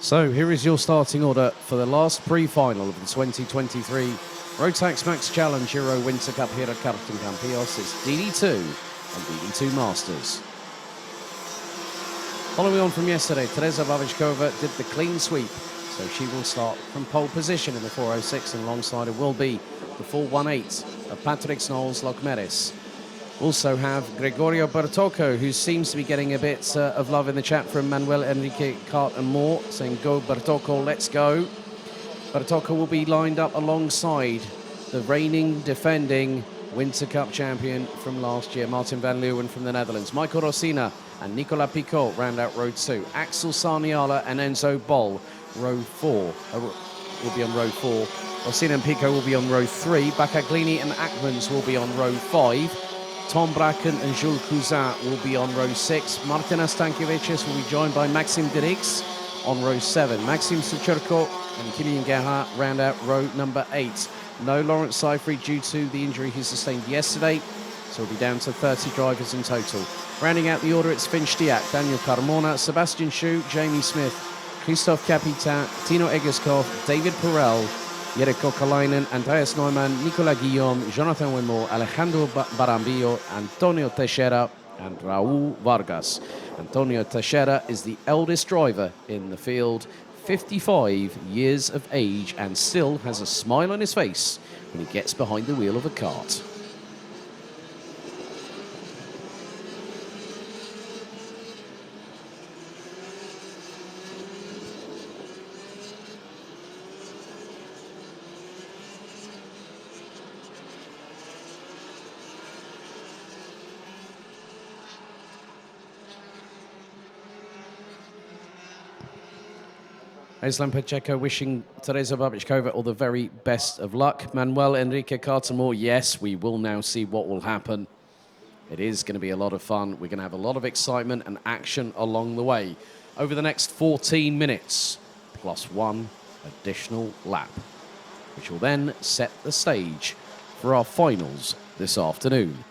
So here is your starting order for the last pre-final of the 2023 Rotax Max Challenge Euro Wintercup here at Campillos. It's DD2 and DD2 Masters. Following on from yesterday, Teresa Babičková did the clean sweep, so she will start from pole position in the 406, and alongside it will be the 418 of Patrick Knowles-Lockmeris. Also have Gregorio Bertocco, who seems to be getting a bit of love in the chat from Manuel Enrique Cart and more, saying go Bertocco, let's go. Bertocco will be lined up alongside the reigning, defending Winter Cup champion from last year, Martin van Leeuwen from the Netherlands. Michael Rosina and Nicolas Picot round out row 2. Axel Sarniala and Enzo Boll, row 4, will be on row 4. Rosina and Picot will be on row 3. Baccaglini and Akmans will be on row 5. Tom Bracken and Jules Cousin will be on row 6. Martina Stankiewicz will be joined by Maxime Dirix on row 7. Maxime Suchurko and Kylian Gerhardt round out row number 8. No Lawrence Seyfried due to the injury he sustained yesterday, so we'll be down to 30 drivers in total. Rounding out the order, it's Finn Stiak, Daniel Carmona, Sebastian Schue, Jamie Smith, Christophe Capitan, Tino Egeskov, David Perel, Jere Kokalainen, Andreas Neumann, Nicolas Guillaume, Jonathan Wemo, Alejandro Barambillo, Antonio Teixeira, and Raul Vargas. Antonio Teixeira is the eldest driver in the field, 55 years of age, and still has a smile on his face when he gets behind the wheel of a kart. Islam Pacheco wishing Teresa Babičková all the very best of luck. Manuel Enrique Cartamore, yes, we will now see what will happen. It is going to be a lot of fun. We're going to have a lot of excitement and action along the way over the next 14 minutes, plus one additional lap, which will then set the stage for our finals this afternoon.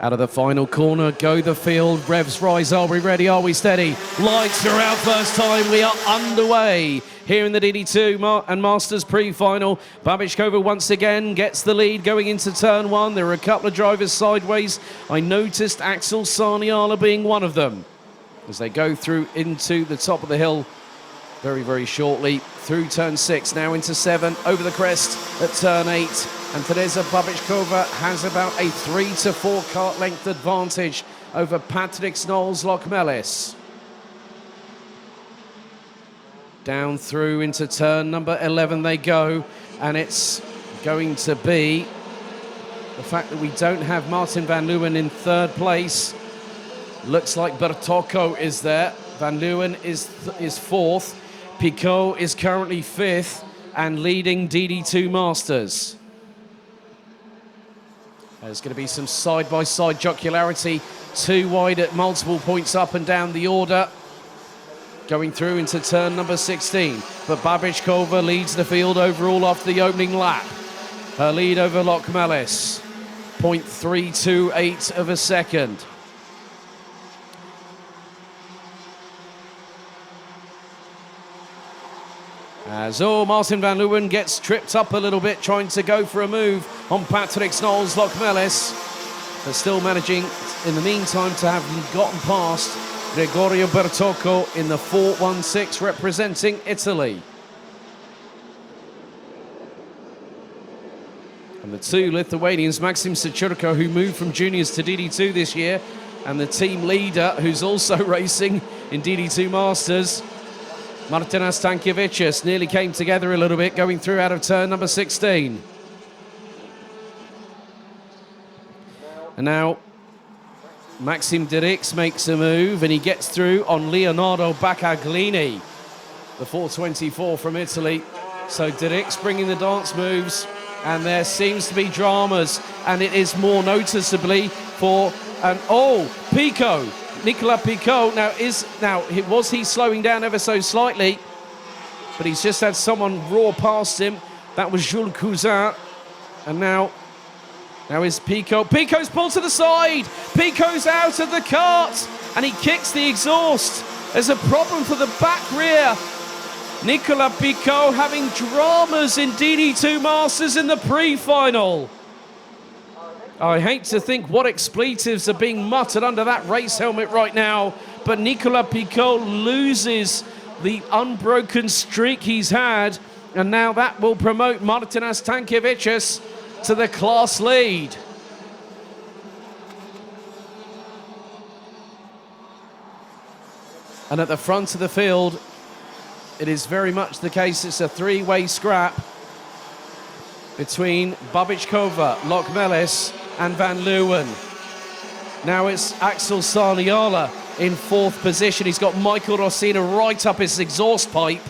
Out of the final corner, go the field, revs rise, are we ready, are we steady? Lights are out first time, we are underway here in the DD2 and Masters pre-final. Babičková once again gets the lead going into turn 1. There are a couple of drivers sideways. I noticed Axel Sarniala being one of them as they go through into the top of the hill very, very shortly. Through turn 6, now into 7, over the crest at turn 8. And Teresa Babičková has about a 3 to 4 kart length advantage over Patrick Knowles-Lockmeris. Down through into turn number 11 they go, and it's going to be the fact that we don't have Martin van Leeuwen in 3rd place. Looks like Bertocco is there. Van Leeuwen is 4th. Picot is currently 5th and leading DD2 Masters. There's going to be some side-by-side jocularity, 2 wide at multiple points up and down the order. Going through into turn number 16, but Babičková leads the field overall after the opening lap. Her lead over Lockmeris, 0.328 of a second. As Martin van Leeuwen gets tripped up a little bit, trying to go for a move on Patrick Knowles-Lockmeris, but still managing in the meantime to have gotten past Gregorio Bertocco in the 416 representing Italy. And the 2 Lithuanians, Maxime Suchurko, who moved from juniors to DD2 this year, and the team leader, who's also racing in DD2 Masters, Martina Stankiewicz, nearly came together a little bit going through out of turn number 16. And now Maxime Dirix makes a move and he gets through on Leonardo Baccaglini, the 424 from Italy. So Dirix bringing the dance moves, and there seems to be dramas, and it is more noticeably for Picot. Nicolas Picot was he slowing down ever so slightly, but he's just had someone roar past him That was Jules Cousin. And now is Pico. Pico's pulled to the side. Pico's out of the cart. And he kicks the exhaust. There's a problem for the back rear. Nicolas Pico having dramas in DD2 Masters in the pre-final. I hate to think what expletives are being muttered under that race helmet right now, but Nicolas Pico loses the unbroken streak he's had, and now that will promote Martinas Stankiewicz to the class lead. And at the front of the field, it is very much the case. It's a three-way scrap between Babičková, Lokmelis and Van Leeuwen. Now it's Axel Sarniala in fourth position. He's got Michael Rosina right up his exhaust pipe,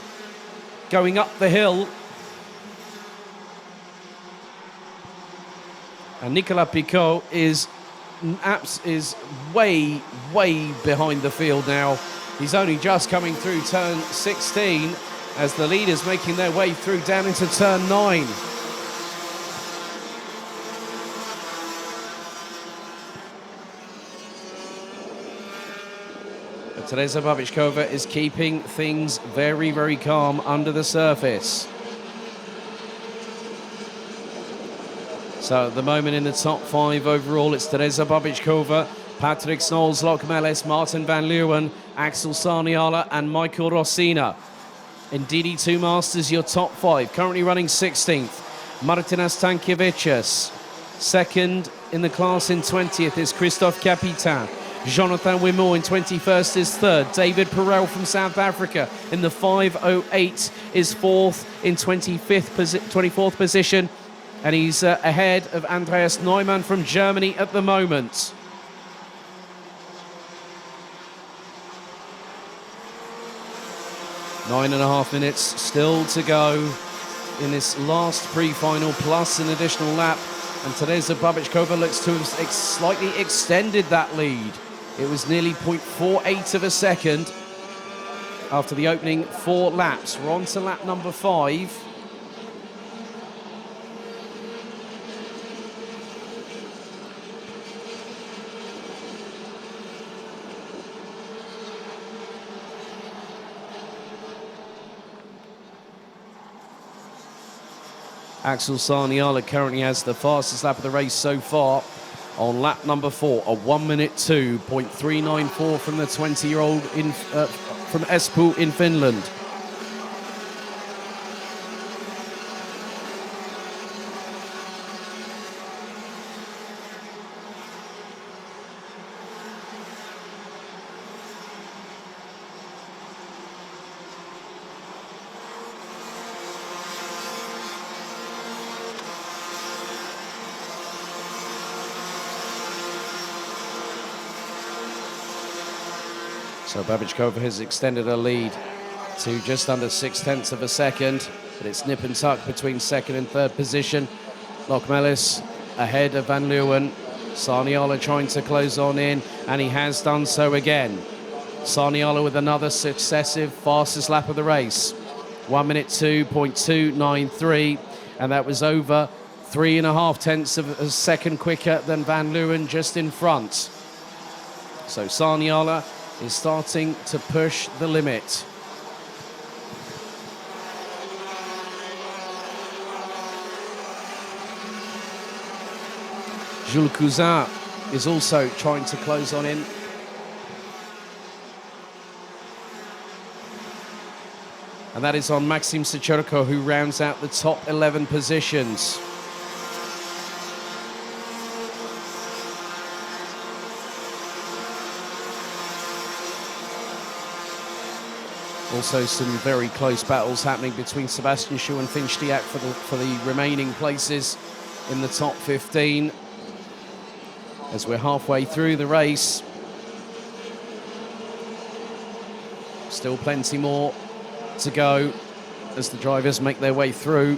going up the hill. And Nicolas Pico is way, way behind the field now. He's only just coming through turn 16 as the leaders making their way through down into turn 9. But Teresa Babičková is keeping things very, very calm under the surface. So at the moment in the top 5 overall, it's Teresa Babičková, Patrick Snolls, Lokmelis, Martin Van Leeuwen, Axel Sarniala and Michael Rosina. In DD2 Masters, your top 5. Currently running 16th, Martinas Stankiewicz. Second in the class in 20th is Christophe Capitan. Jonathan Wimore in 21st is third. David Perel from South Africa in the 5:08 is fourth in 24th position. And he's ahead of Andreas Neumann from Germany at the moment. 9.5 minutes still to go in this last pre-final, plus an additional lap. And Teresa Babičková looks to have slightly extended that lead. It was nearly 0.48 of a second after the opening 4 laps. We're on to lap number 5. Axel Sarniala currently has the fastest lap of the race so far on lap number 4, a 1:02.394 from the 20-year-old from Espoo in Finland. So Babičková has extended her lead to just under 0.6 of a second, but it's nip and tuck between second and third position. Lokmelis ahead of Van Leeuwen. Sarniala trying to close on in, and he has done so again. Sarniala with another successive fastest lap of the race. 1:02.293, and that was over 3.5 of a second quicker than Van Leeuwen just in front. So Sarniala is starting to push the limit. Jules Cousin is also trying to close on in. And that is on Maxim Sechurko, who rounds out the top 11 positions. Also some very close battles happening between Sebastian Schue and Finn Stiak for the remaining places in the top 15. As we're halfway through the race. Still plenty more to go as the drivers make their way through.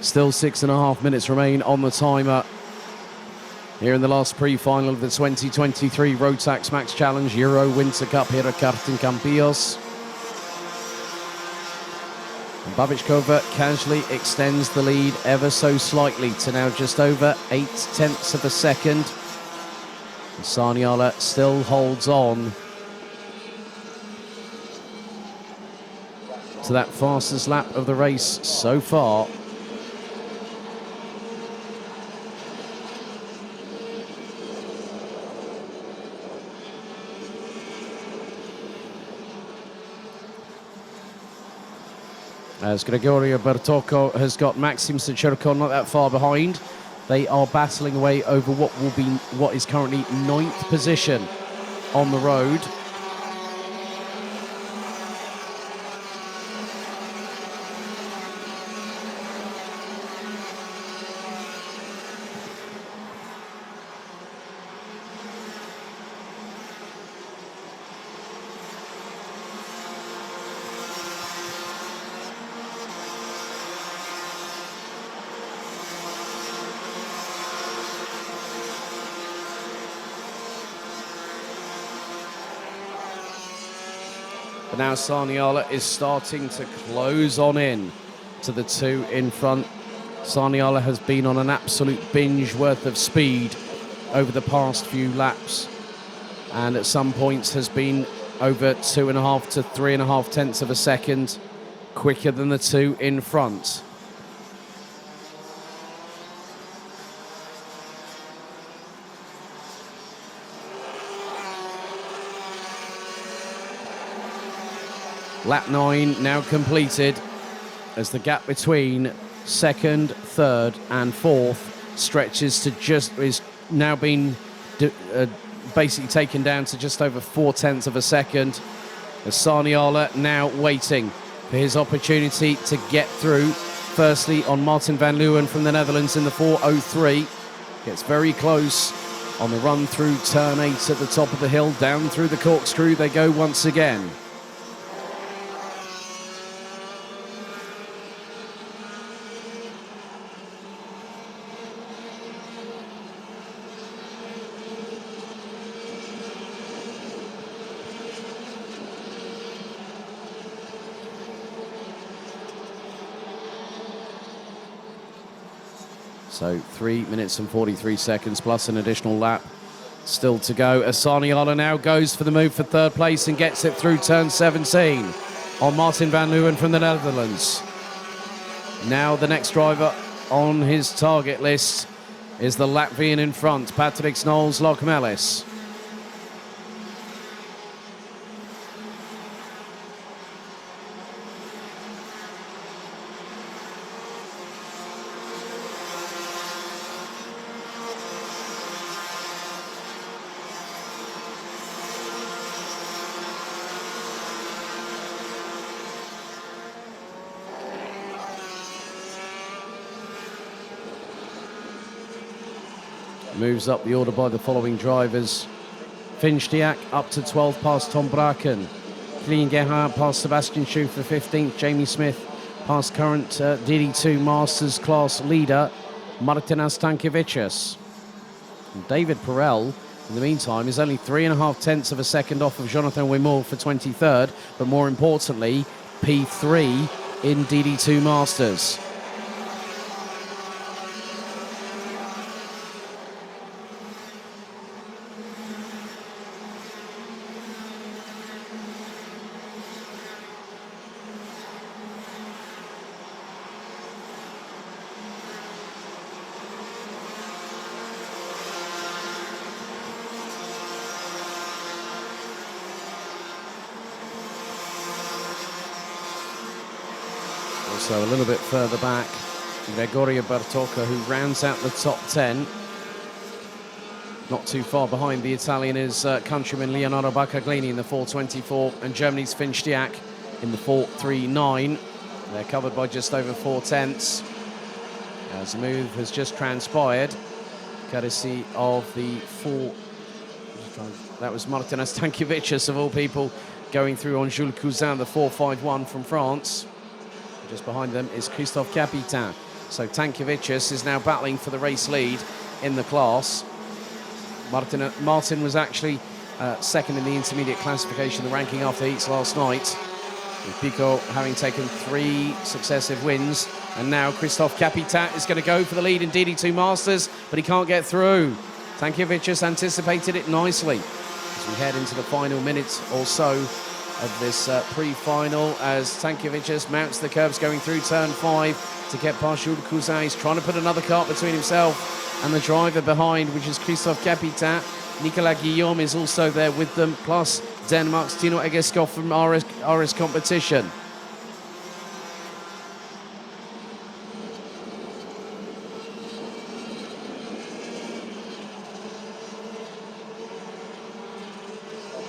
Still 6.5 minutes remain on the timer here in the last pre-final of the 2023 Rotax Max Challenge Euro Winter Cup here at Campillos. Babičková casually extends the lead ever so slightly to now just over 0.8 of a second. Saniala still holds on to that fastest lap of the race so far. As Gregorio Bertocco has got Maxim Sechurko not that far behind. They are battling away over what is currently 9th position on the road. But now Saniala is starting to close on in to the two in front. Saniala has been on an absolute binge worth of speed over the past few laps, and at some points has been over 2.5 to 3.5 tenths of a second quicker than the two in front. Lap 9 now completed as the gap between second, third and fourth stretches to is now been basically taken down to just over 0.4 of a second. As Saniala now waiting for his opportunity to get through. Firstly on Martin van Leeuwen from the Netherlands in the 4:03. Gets very close on the run through turn 8 at the top of the hill. Down through the corkscrew they go once again. So 3 minutes and 43 seconds plus an additional lap still to go. Saniala now goes for the move for third place and gets it through turn 17 on Martin van Leeuwen from the Netherlands. Now the next driver on his target list is the Latvian in front, Patrick Snols-Lokmelis. Moves up the order by the following drivers. Finstiak up to 12 past Tom Braken. Clean Gerhard past Sebastian Schue for 15th. Jamie Smith past current DD2 Masters class leader Martinas Stankiewicz. David Perel, in the meantime, is only 3.5 tenths of a second off of Jonathan Wimore for 23rd, but more importantly, P3 in DD2 Masters. Also a little bit further back, Gregorio Bertocco, who rounds out the top 10. Not too far behind the Italian is countryman Leonardo Baccaglini in the 4:24 and Germany's Finstiak in the 4:39. They're covered by just over 4 tenths. As a move has just transpired, courtesy of the that was Martinas Stankiewicz of all people going through on Jules Cousin, the 4:51 from France. Just behind them is Christophe Capitain So Tankevicius is now battling for the race lead in the class. Martin was actually second in the intermediate classification, the ranking after heats last night, with Pico having taken 3 successive wins. And now Christophe Capitat is going to go for the lead in DD2 Masters, but he can't get through. Tankevicius anticipated it nicely as we head into the final minutes or so of this pre-final, as Tankevicius mounts the curbs going through turn 5 to get past Jules Cousin. He's trying to put another cart between himself and the driver behind, which is Christophe Capitat. Nicolas Guillaume is also there with them, plus Denmark's Tino Egeskov from RS Competition.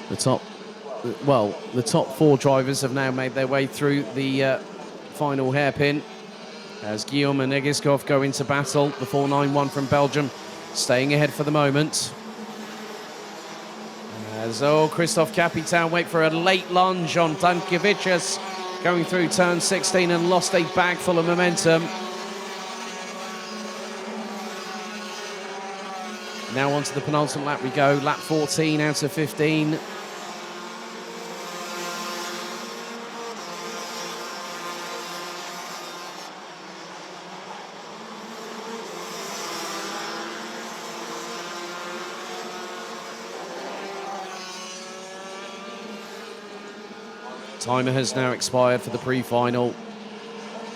The top 4 drivers have now made their way through the final hairpin, as Guillaume and Egeskov go into battle. The 491 from Belgium staying ahead for the moment. As Christophe Capitan wait for a late lunge on Tankevicius, going through turn 16 and lost a bag full of momentum. Now onto the penultimate lap we go, lap 14 out of 15. Timer has now expired for the pre-final.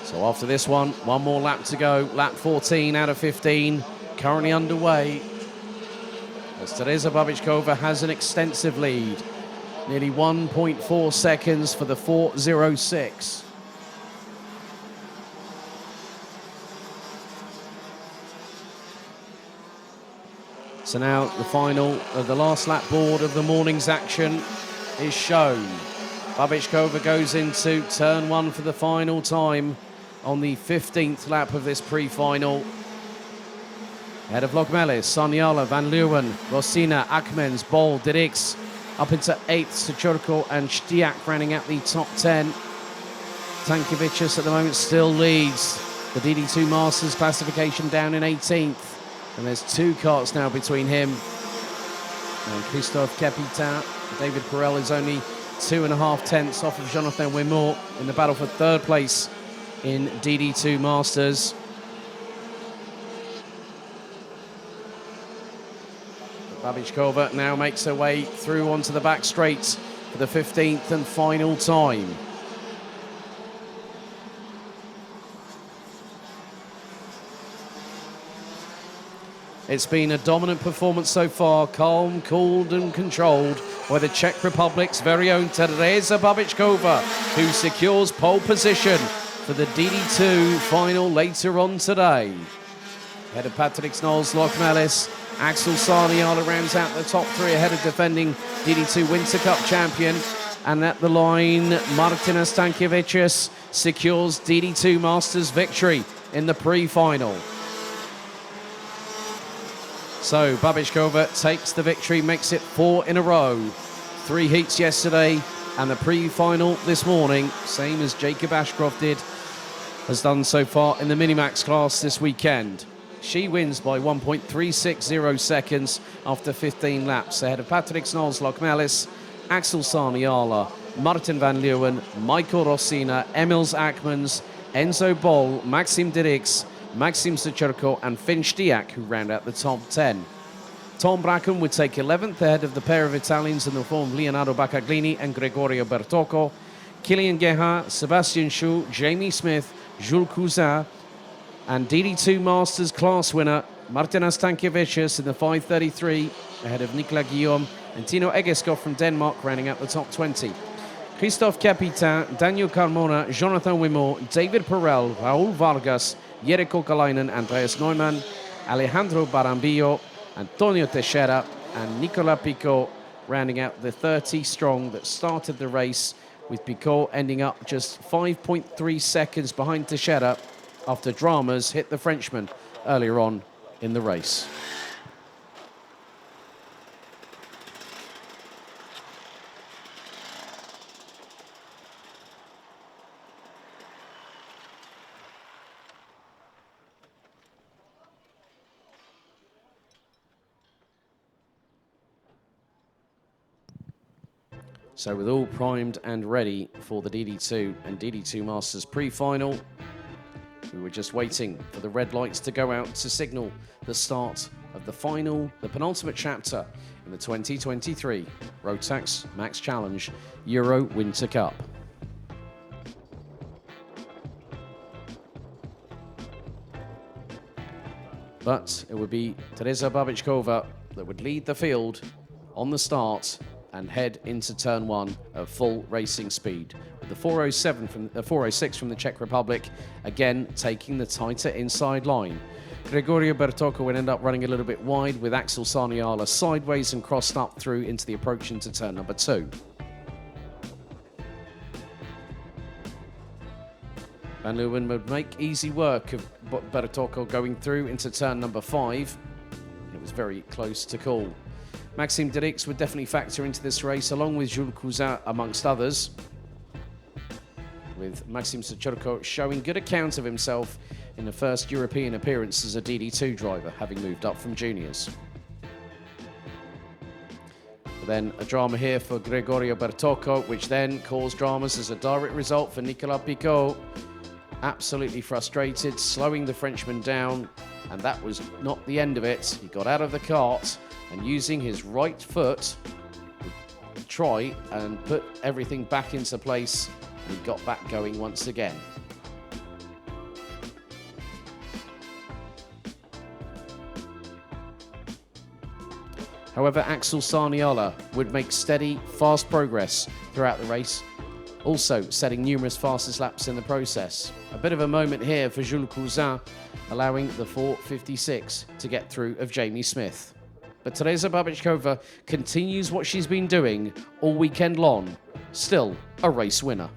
So after this one more lap to go. Lap 14 out of 15, currently underway, as Teresa Babičková has an extensive lead. Nearly 1.4 seconds for the 4:06. So now the final of the last lap board of the morning's action is shown. Babičková goes into turn 1 for the final time on the 15th lap of this pre-final. Ahead of Lokmelis, Saniala, Van Leeuwen, Rosina, Akmens, Bol, Dirks, up into 8th, Sechurko and Stiak rounding out the top 10. Tankevicius at the moment still leads the DD2 Masters classification down in 18th. And there's 2 carts now between him and Christophe Capitan. David Perel is only 2.5 tenths off of Jonathan Wimont in the battle for 3rd place in DD2 Masters. Babičková now makes her way through onto the back straight for the 15th and final time. It's been a dominant performance so far, calm, cooled and controlled by the Czech Republic's very own Teresa Babičková, who secures pole position for the DD2 final later on today. Ahead of Patrick Knowles, Lokmelis, Axel Saniala rounds out the top 3 ahead of defending DD2 Wintercup champion. And at the line, Martinas Tankevicius secures DD2 Masters victory in the pre-final. So Babičková takes the victory, makes it 4 in a row. 3 heats yesterday and the pre-final this morning, same as Jacob Ashcroft has done so far in the Minimax class this weekend. She wins by 1.360 seconds after 15 laps, ahead of Patrick Knowles, Lokmelis, Axel Saniala, Martin Van Leeuwen, Michael Rosina, Emils Akmens, Enzo Bol, Maxim Dirks, Maxim Sechurko and Finn Stiak, who round out the top 10. Tom Bracken would take 11th ahead of the pair of Italians in the form of Leonardo Baccaglini and Gregorio Bertocco. Kilian Guérin, Sebastian Schou, Jamie Smith, Jules Cousin, and DD2 Masters class winner Martinas Tankevicius in the 5:33 ahead of Nicolas Guillaume and Tino Egeskov from Denmark rounding out the top 20. Christophe Capitan, Daniel Carmona, Jonathan Wimont, David Perel, Raul Vargas, Jere Kokalainen, Andreas Neumann, Alejandro Barambillo, Antonio Teixeira and Nicolas Picot rounding out the 30 strong that started the race, with Picot ending up just 5.3 seconds behind Teixeira after dramas hit the Frenchman earlier on in the race. So with all primed and ready for the DD2 and DD2 Masters pre-final, we were just waiting for the red lights to go out to signal the start of the penultimate chapter in the 2023 Rotax Max Challenge Euro Winter Cup. But it would be Teresa Babičková that would lead the field on the start and head into turn one at full racing speed. With the 406 from the Czech Republic, again taking the tighter inside line. Gregorio Bertocco would end up running a little bit wide with Axel Saniala sideways and crossed up through into the approach into turn number 2. Van Leeuwen would make easy work of Bertocco going through into turn number 5. It was very close to call. Maxime Derix would definitely factor into this race, along with Jules Cousin, amongst others, with Maxime Sochurko showing good account of himself in the first European appearance as a DD2 driver, having moved up from juniors. But then a drama here for Gregorio Bertocco, which then caused dramas as a direct result for Nicolas Picot. Absolutely frustrated, slowing the Frenchman down, and that was not the end of it. He got out of the kart and using his right foot to try and put everything back into place, and he got back going once again. However, Axel Saniala would make steady, fast progress throughout the race, also setting numerous fastest laps in the process. A bit of a moment here for Jules Cousin, allowing the 4:56 to get through of Jamie Smith. But Teresa Babičková continues what she's been doing all weekend long, still a race winner.